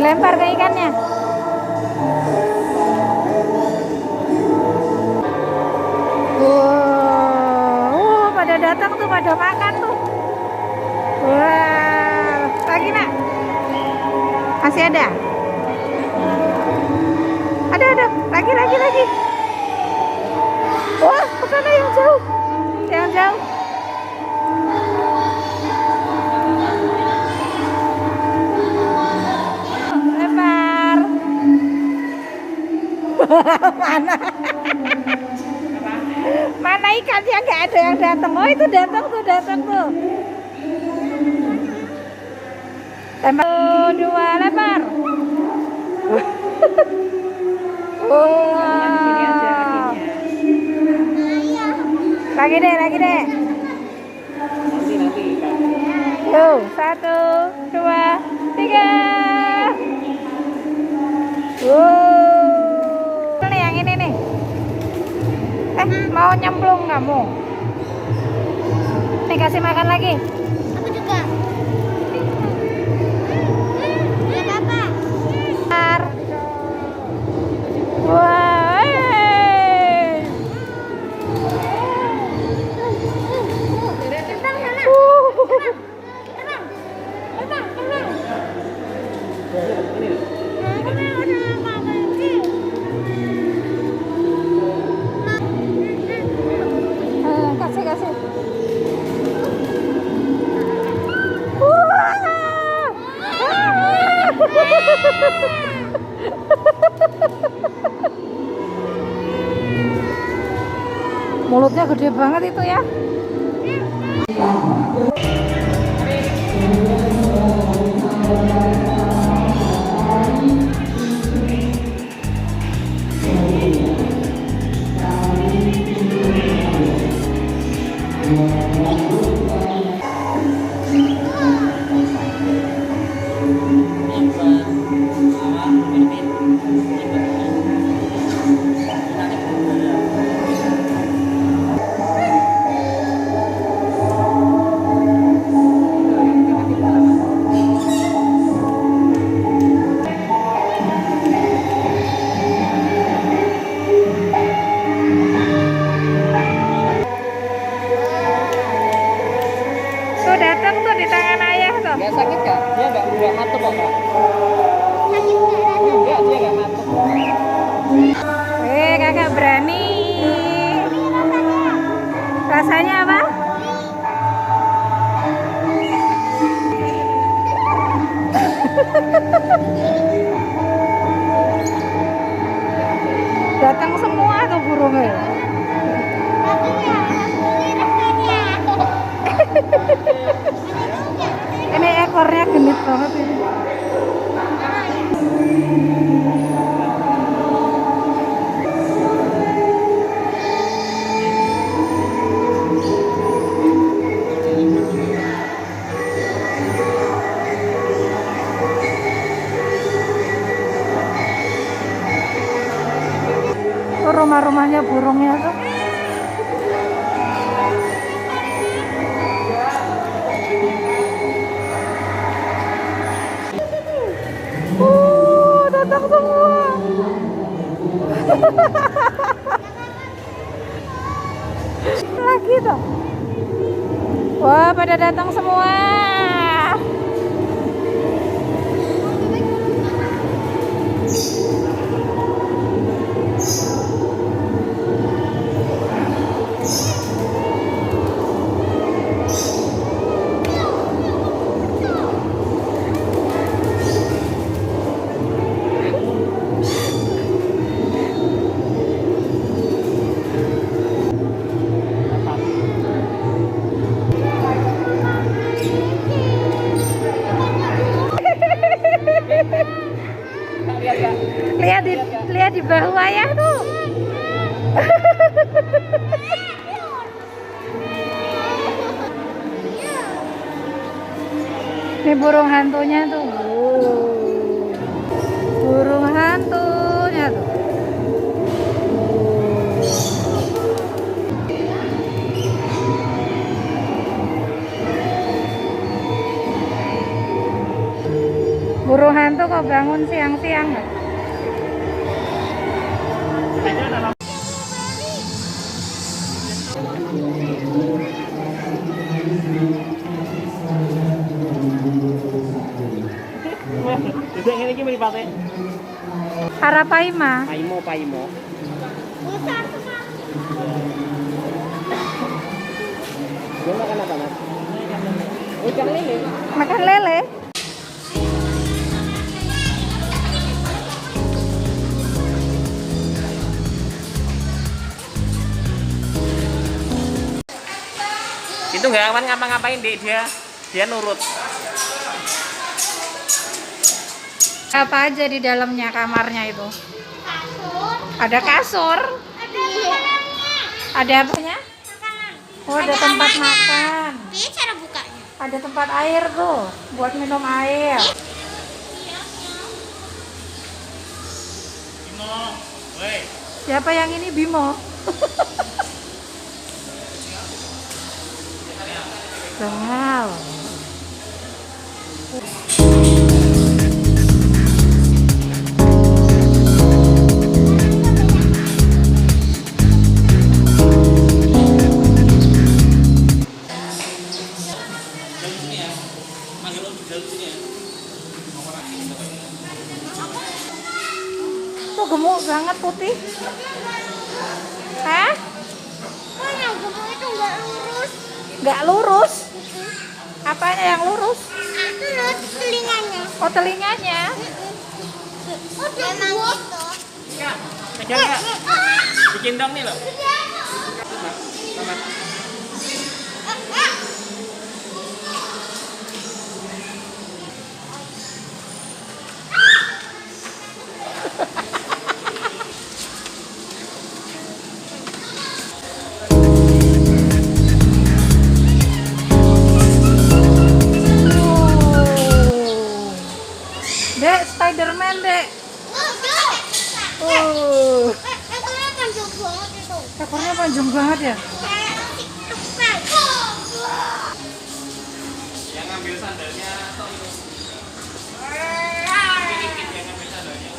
dilempar ke ikannya. Wow, pada datang tuh, pada makan tuh. Wow, lagi nak? Masih ada? Ada, lagi. Wah, ke sana yang jauh. Lempar. Mana ikannya, nggak ada yang datang. Oh, itu datang tuh. Lempar. 2, lempar. Wow. Lagi deh. Nanti. Tuh, 1, 2, 3. Wow. Ini yang ini nih. Mau nyemplung kamu? Nih, kasih makan lagi. Aku juga. Wah, kasih. Mulutnya gede banget itu ya. Tuh datang tuh di tangan ayah tuh. Nggak sakit kak? Dia nggak matuk kok kak? Enggak, dia nggak matuk. Kakak berani. Rasanya apa? Datang semua tuh burungnya. Ini ekornya genit banget ini. Rumah-rumahnya burungnya tuh. Datang semua. Lagi tuh. Wah, pada datang semua. Lihat di bahu ayah tuh. Ini burung hantunya tuh. Burung hantunya tuh. Buru hantu kok bangun siang-siang. Duduk ngene iki mripate. Harapaima. Paimo. Dia makan apa, Mas? Ikan lele. Makan lele. Itu nggak aman ngapa-ngapain, Dek. Dia nurut. Apa aja di dalamnya kamarnya itu? Kasur. Ada kasur. Ada makanannya. Ada apanya? Makanan. Oh, ada tempat makan. Ini cara bukanya. Ada tempat air tuh, buat minum air. Bimo, woi. Siapa yang ini Bimo? Wow. Tuh gemuk banget putih. Hah? Oh, yang gemuk itu nggak lurus. Nggak lurus? Apanya yang lurus? Itu loh telinganya. Oh, telinganya. Oh, memang gitu. Ya, pegang nggak? Bikin dong nih loh. Mama. Dek, Spiderman, Dek. Ekornya panjang banget itu. Ekornya panjang banget ya. Yang ngambil sandalnya atau itu? Yang ngambil sandalnya.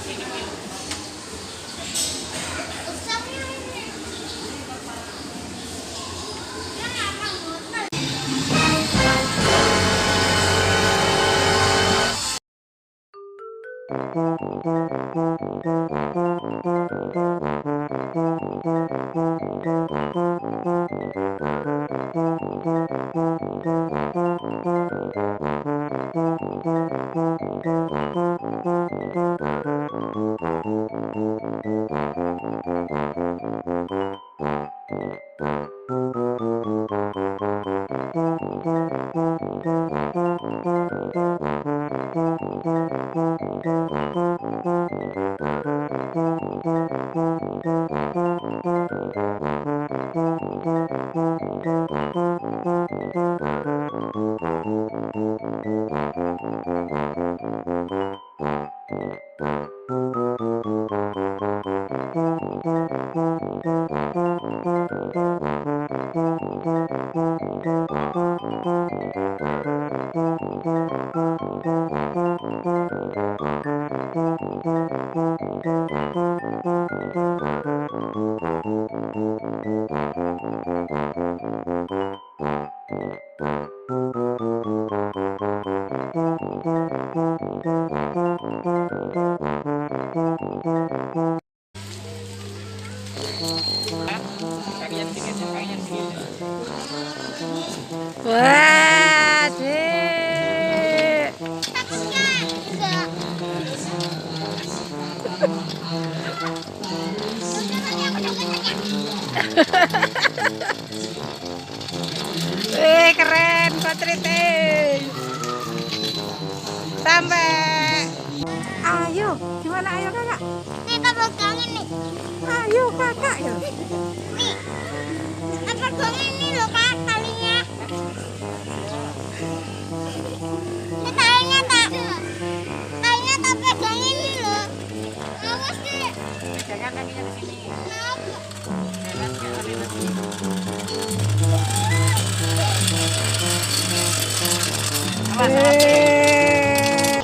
Kakinya sedikit ya, kakinya sedikit ya. Wah, Dek. Keren, Patrite. Sampai. Ayo, gimana ayo kakak? Nih, Kak, pegangin nih. Ayo kakak ya. Nih. Pegangin nih loh, Kak, talinya. Ini talinya tak. Talinya tak pegangin nih loh. Awas deh. Pegangan kakinya di sini. Eh.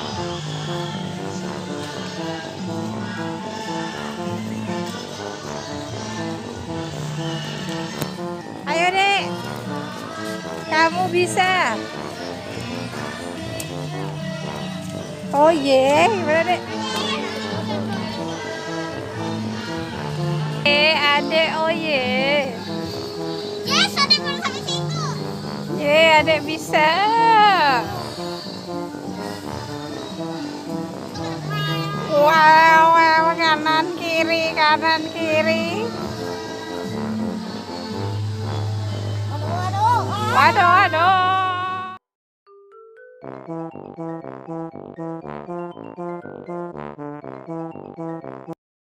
Oh ye, gimana dek? Adek, oh ye. Yes, ada yang sampai situ. Ye, adek bisa. Wow, wow, kanan kiri, kanan kiri. Waduh, waduh. Waduh, waduh.